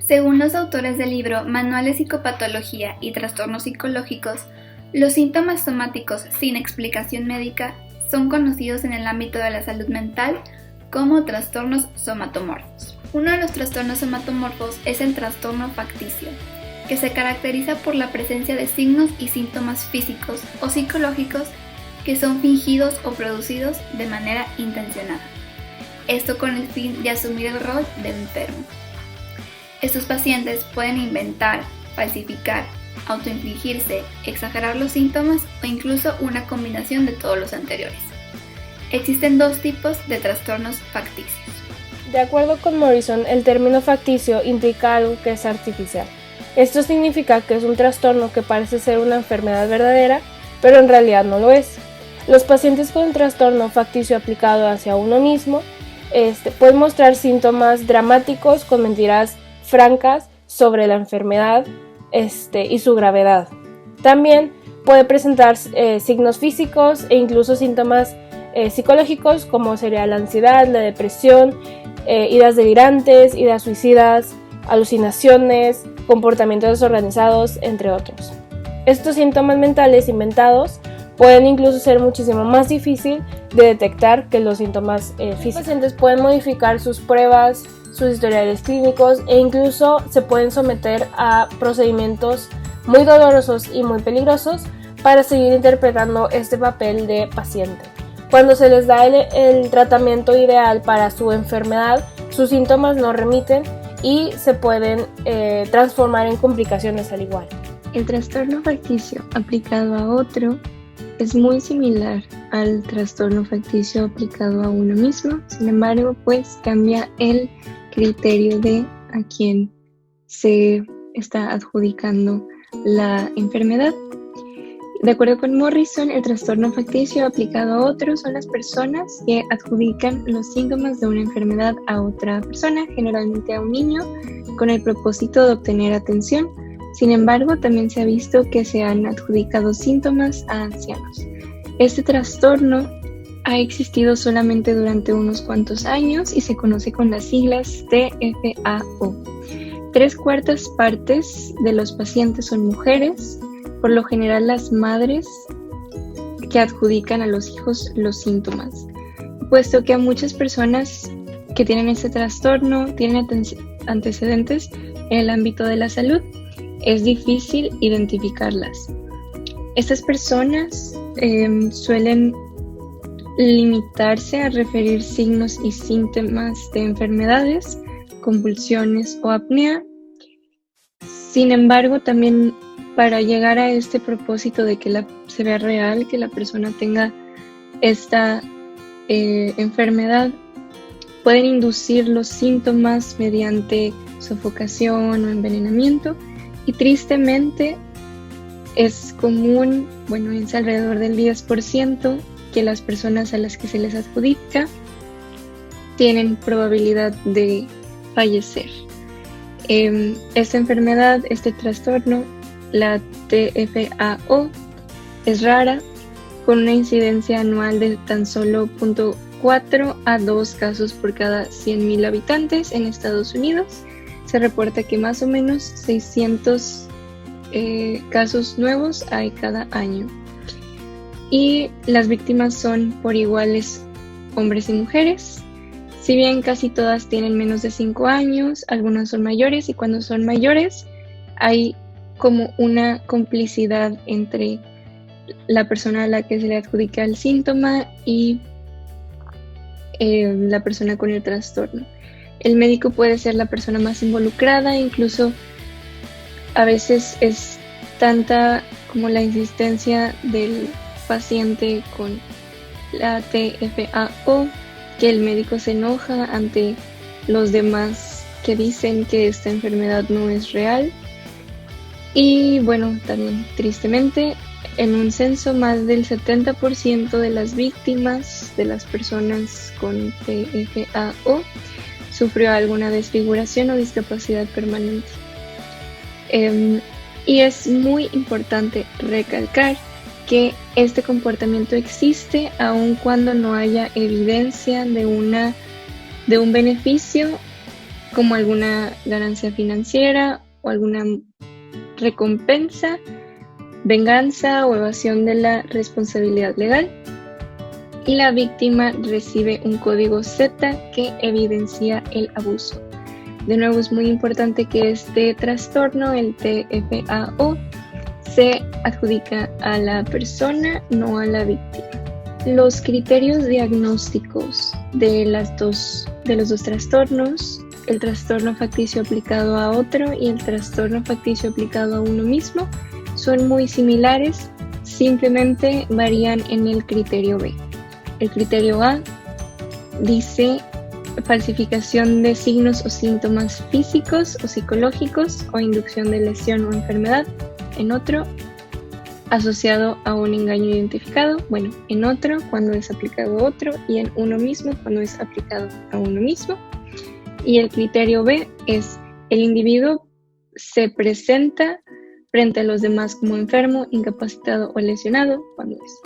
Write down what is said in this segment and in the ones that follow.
Según los autores del libro Manual de Psicopatología y Trastornos Psicológicos, los síntomas somáticos sin explicación médica son conocidos en el ámbito de la salud mental como trastornos somatomorfos. Uno de los trastornos somatomorfos es el trastorno facticio, que se caracteriza por la presencia de signos y síntomas físicos o psicológicos que son fingidos o producidos de manera intencionada. Esto con el fin de asumir el rol de enfermo. Estos pacientes pueden inventar, falsificar, autoinfligirse, exagerar los síntomas o incluso una combinación de todos los anteriores. Existen dos tipos de trastornos facticios. De acuerdo con Morrison, el término facticio implica algo que es artificial. Esto significa que es un trastorno que parece ser una enfermedad verdadera, pero en realidad no lo es. Los pacientes con un trastorno facticio aplicado hacia uno mismo pueden mostrar síntomas dramáticos con mentiras francas sobre la enfermedad y su gravedad. También puede presentar signos físicos e incluso síntomas psicológicos como sería la ansiedad, la depresión, ideas delirantes, ideas suicidas, alucinaciones, comportamientos desorganizados, entre otros. Estos síntomas mentales inventados pueden incluso ser muchísimo más difícil de detectar que los síntomas físicos. Los pacientes pueden modificar sus pruebas, sus historiales clínicos e incluso se pueden someter a procedimientos muy dolorosos y muy peligrosos para seguir interpretando este papel de paciente. Cuando se les da el tratamiento ideal para su enfermedad, sus síntomas no remiten y se pueden transformar en complicaciones al igual. El trastorno facticio aplicado a otro es muy similar al trastorno facticio aplicado a uno mismo, sin embargo, pues cambia el criterio de a quién se está adjudicando la enfermedad. De acuerdo con Morrison, el trastorno facticio aplicado a otros son las personas que adjudican los síntomas de una enfermedad a otra persona, generalmente a un niño, con el propósito de obtener atención. Sin embargo, también se ha visto que se han adjudicado síntomas a ancianos. Este trastorno ha existido solamente durante unos cuantos años y se conoce con las siglas TFAO. 3/4 partes de los pacientes son mujeres, por lo general las madres que adjudican a los hijos los síntomas, puesto que a muchas personas que tienen este trastorno tienen antecedentes en el ámbito de la salud, es difícil identificarlas. Estas personas suelen limitarse a referir signos y síntomas de enfermedades, convulsiones o apnea. Sin embargo, también para llegar a este propósito de que se vea real, que la persona tenga esta enfermedad, pueden inducir los síntomas mediante sofocación o envenenamiento y tristemente es común, es alrededor del 10% que las personas a las que se les adjudica tienen probabilidad de fallecer. Esta enfermedad, este trastorno, la TFAO, es rara, con una incidencia anual de tan solo 0.4 a 2 casos por cada 100,000 habitantes en Estados Unidos. Se reporta que más o menos 600 casos nuevos hay cada año. Y las víctimas son por iguales hombres y mujeres. Si bien casi todas tienen menos de 5 años, algunas son mayores y cuando son mayores hay como una complicidad entre la persona a la que se le adjudica el síntoma y la persona con el trastorno. El médico puede ser la persona más involucrada, incluso a veces es tanta como la insistencia del paciente con la TFAO que el médico se enoja ante los demás que dicen que esta enfermedad no es real. Y también tristemente, en un censo más del 70% de las víctimas de las personas con TFAO sufrió alguna desfiguración o discapacidad permanente. Y es muy importante recalcar que este comportamiento existe aun cuando no haya evidencia de un beneficio como alguna ganancia financiera o alguna recompensa, venganza o evasión de la responsabilidad legal. Y la víctima recibe un código Z que evidencia el abuso. De nuevo, es muy importante que este trastorno, el TFAO, se adjudica a la persona, no a la víctima. Los criterios diagnósticos de los dos trastornos, el trastorno facticio aplicado a otro y el trastorno facticio aplicado a uno mismo, son muy similares, simplemente varían en el criterio B. El criterio A dice falsificación de signos o síntomas físicos o psicológicos o inducción de lesión o enfermedad en otro, asociado a un engaño identificado, en otro cuando es aplicado a otro y en uno mismo cuando es aplicado a uno mismo. Y el criterio B es el individuo se presenta frente a los demás como enfermo, incapacitado o lesionado cuando es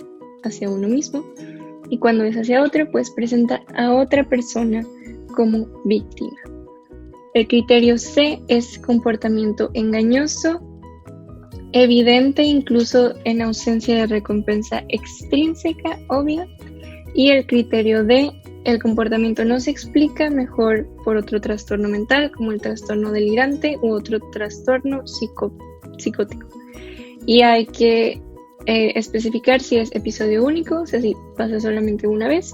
hacia uno mismo, y cuando es hacia otro, pues presenta a otra persona como víctima. El criterio C es comportamiento engañoso, evidente incluso en ausencia de recompensa extrínseca obvia, y el criterio D, el comportamiento no se explica mejor por otro trastorno mental como el trastorno delirante u otro trastorno psicótico. Y hay que especificar si es episodio único, o sea, si pasa solamente una vez,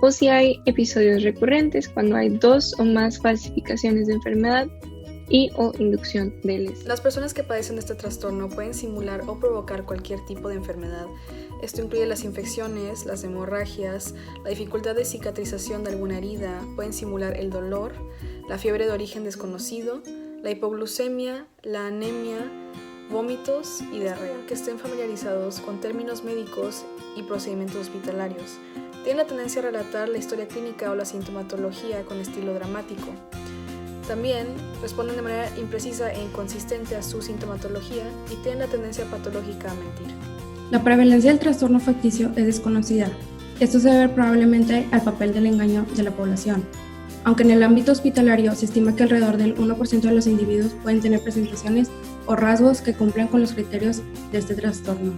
o si hay episodios recurrentes, cuando hay 2 o más falsificaciones de enfermedad y o inducción de lesión. Las personas que padecen de este trastorno pueden simular o provocar cualquier tipo de enfermedad. Esto incluye las infecciones, las hemorragias, la dificultad de cicatrización de alguna herida, pueden simular el dolor, la fiebre de origen desconocido, la hipoglucemia, la anemia, vómitos y diarrea. Que estén familiarizados con términos médicos y procedimientos hospitalarios. Tienen la tendencia a relatar la historia clínica o la sintomatología con estilo dramático. También responden de manera imprecisa e inconsistente a su sintomatología y tienen la tendencia patológica a mentir. La prevalencia del trastorno facticio es desconocida. Esto se debe probablemente al papel del engaño de la población. Aunque en el ámbito hospitalario se estima que alrededor del 1% de los individuos pueden tener presentaciones o rasgos que cumplen con los criterios de este trastorno.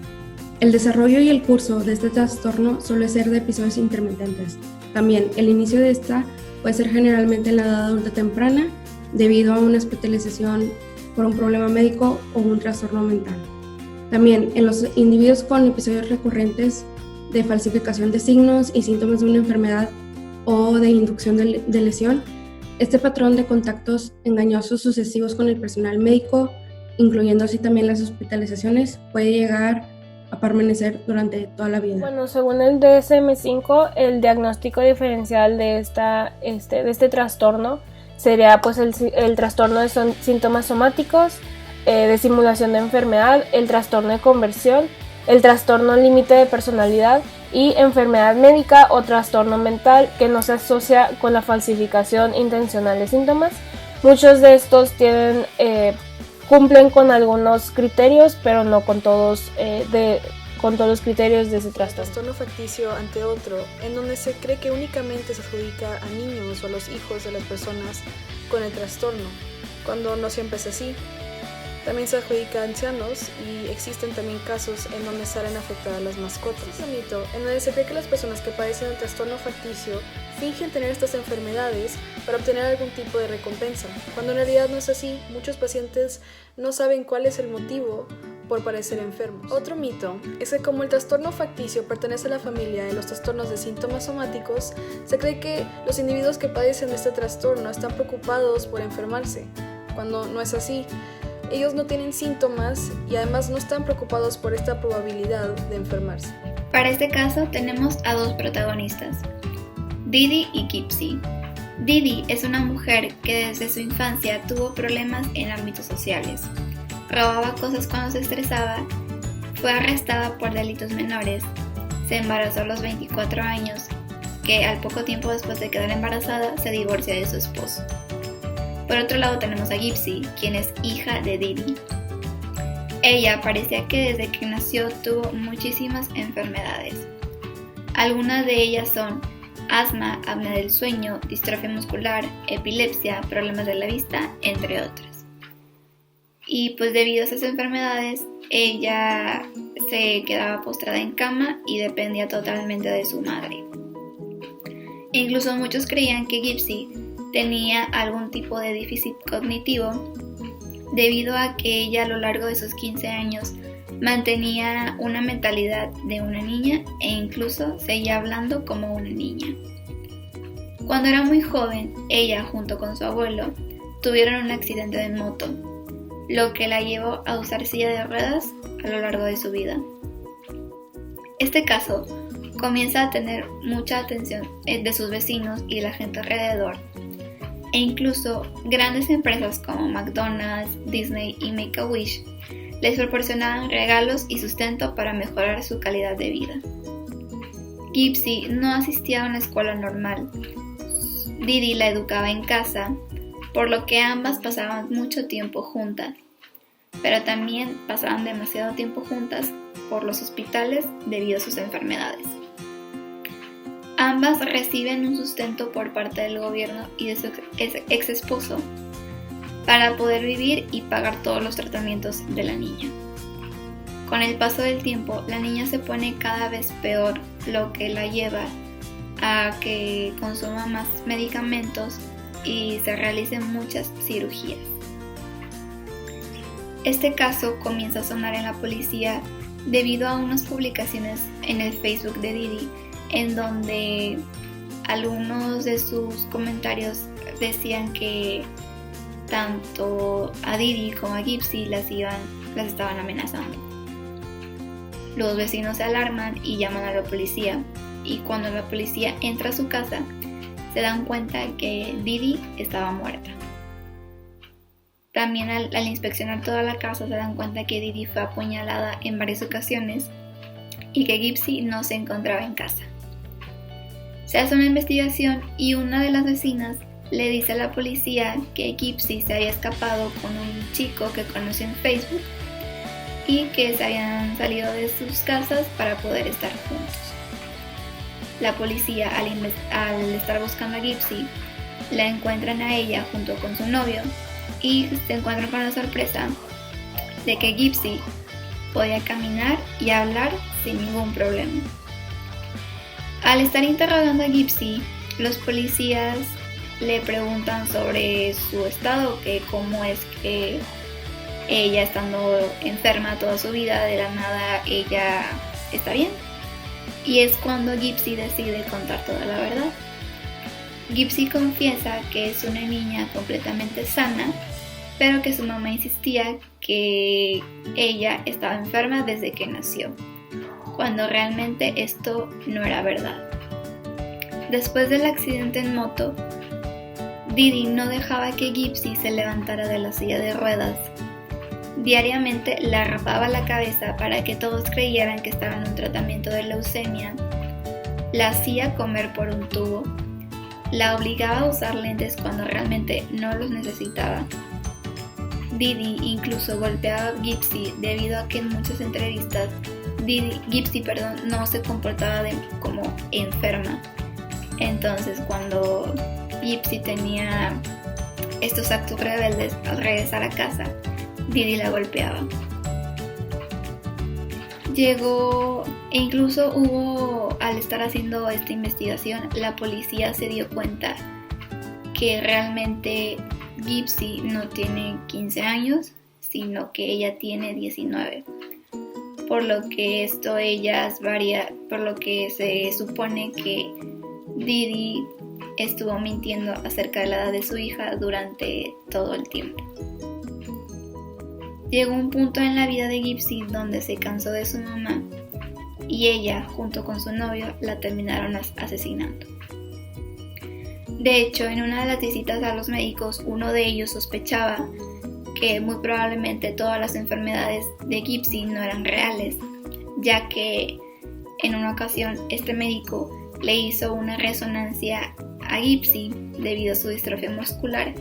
El desarrollo y el curso de este trastorno suele ser de episodios intermitentes. También el inicio de esta puede ser generalmente en la edad adulta temprana debido a una hospitalización por un problema médico o un trastorno mental. También en los individuos con episodios recurrentes de falsificación de signos y síntomas de una enfermedad o de inducción de lesión, este patrón de contactos engañosos sucesivos con el personal médico, incluyendo así también las hospitalizaciones, puede llegar a permanecer durante toda la vida. Bueno, según el DSM-5, el diagnóstico diferencial de este trastorno sería pues el trastorno de síntomas somáticos, de simulación de enfermedad, el trastorno de conversión, el trastorno límite de personalidad y enfermedad médica o trastorno mental que no se asocia con la falsificación intencional de síntomas. Muchos de estos cumplen con algunos criterios, pero no con todos los criterios de ese trastorno. Trastorno facticio ante otro, en donde se cree que únicamente se adjudica a niños o a los hijos de las personas con el trastorno, cuando no siempre es así. También se adjudica a ancianos y existen también casos en donde salen afectadas las mascotas. Es un mito en donde se cree que las personas que padecen el trastorno facticio fingen tener estas enfermedades para obtener algún tipo de recompensa, cuando en realidad no es así. Muchos pacientes no saben cuál es el motivo por parecer enfermos. Otro mito es que como el trastorno facticio pertenece a la familia de los trastornos de síntomas somáticos, se cree que los individuos que padecen de este trastorno están preocupados por enfermarse, cuando no es así. Ellos no tienen síntomas y además no están preocupados por esta probabilidad de enfermarse. Para este caso tenemos a dos protagonistas, Didi y Gypsy. Didi es una mujer que desde su infancia tuvo problemas en ámbitos sociales. Robaba cosas cuando se estresaba, fue arrestada por delitos menores, se embarazó a los 24 años, que al poco tiempo después de quedar embarazada se divorcia de su esposo. Por otro lado tenemos a Gypsy, quien es hija de Didi. Ella parecía que desde que nació tuvo muchísimas enfermedades. Algunas de ellas son asma, apnea del sueño, distrofia muscular, epilepsia, problemas de la vista, entre otras. Y pues debido a esas enfermedades, ella se quedaba postrada en cama y dependía totalmente de su madre. Incluso muchos creían que Gypsy tenía algún tipo de déficit cognitivo debido a que ella a lo largo de sus 15 años mantenía una mentalidad de una niña e incluso seguía hablando como una niña. Cuando era muy joven, ella junto con su abuelo tuvieron un accidente de moto, lo que la llevó a usar silla de ruedas a lo largo de su vida. Este caso comienza a tener mucha atención de sus vecinos y de la gente alrededor, e incluso grandes empresas como McDonald's, Disney y Make-A-Wish les proporcionaban regalos y sustento para mejorar su calidad de vida. Gypsy no asistía a una escuela normal. Didi la educaba en casa, por lo que ambas pasaban mucho tiempo juntas, pero también pasaban demasiado tiempo juntas por los hospitales debido a sus enfermedades. Ambas reciben un sustento por parte del gobierno y de su ex esposo para poder vivir y pagar todos los tratamientos de la niña. Con el paso del tiempo, la niña se pone cada vez peor, lo que la lleva a que consuma más medicamentos y se realicen muchas cirugías. Este caso comienza a sonar en la policía debido a unas publicaciones en el Facebook de Didi, en donde algunos de sus comentarios decían que tanto a Didi como a Gypsy las estaban amenazando. Los vecinos se alarman y llaman a la policía, y cuando la policía entra a su casa se dan cuenta que Didi estaba muerta. También al inspeccionar toda la casa se dan cuenta que Didi fue apuñalada en varias ocasiones y que Gypsy no se encontraba en casa. Se hace una investigación y una de las vecinas le dice a la policía que Gypsy se había escapado con un chico que conoció en Facebook y que se habían salido de sus casas para poder estar juntos. La policía, al estar buscando a Gypsy, la encuentran a ella junto con su novio y se encuentran con la sorpresa de que Gypsy podía caminar y hablar sin ningún problema. Al estar interrogando a Gypsy, los policías le preguntan sobre su estado, que cómo es que ella, estando enferma toda su vida, de la nada ella está bien. Y es cuando Gypsy decide contar toda la verdad. Gypsy confiesa que es una niña completamente sana, pero que su mamá insistía que ella estaba enferma desde que nació, cuando realmente esto no era verdad. Después del accidente en moto, Didi no dejaba que Gypsy se levantara de la silla de ruedas. Diariamente la rapaba la cabeza para que todos creyeran que estaba en un tratamiento de leucemia, la hacía comer por un tubo, la obligaba a usar lentes cuando realmente no los necesitaba. Didi incluso golpeaba a Gypsy debido a que en muchas entrevistas Gypsy no se comportaba como enferma. Entonces cuando Gypsy tenía estos actos rebeldes al regresar a casa, Didi la golpeaba. Al estar haciendo esta investigación, la policía se dio cuenta que realmente Gypsy no tiene 15 años, sino que ella tiene 19. Por lo que se supone que Didi estuvo mintiendo acerca de la edad de su hija durante todo el tiempo. Llegó un punto en la vida de Gypsy donde se cansó de su mamá y ella, junto con su novio, la terminaron asesinando. De hecho, en una de las visitas a los médicos, uno de ellos sospechaba que muy probablemente todas las enfermedades de Gypsy no eran reales, ya que en una ocasión este médico le hizo una resonancia a Gypsy debido a su distrofia muscular,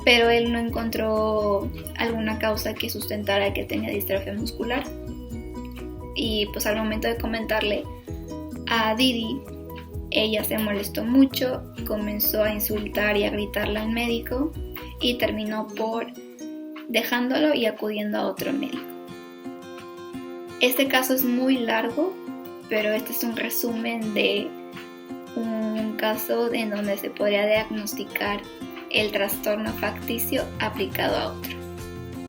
pero él no encontró alguna causa que sustentara que tenía distrofia muscular. Y pues al momento de comentarle a Didi Ella se molestó mucho, comenzó a insultar y a gritarle al médico y terminó por dejándolo y acudiendo a otro médico. Este caso es muy largo, pero este es un resumen de un caso en donde se podría diagnosticar el trastorno facticio aplicado a otro.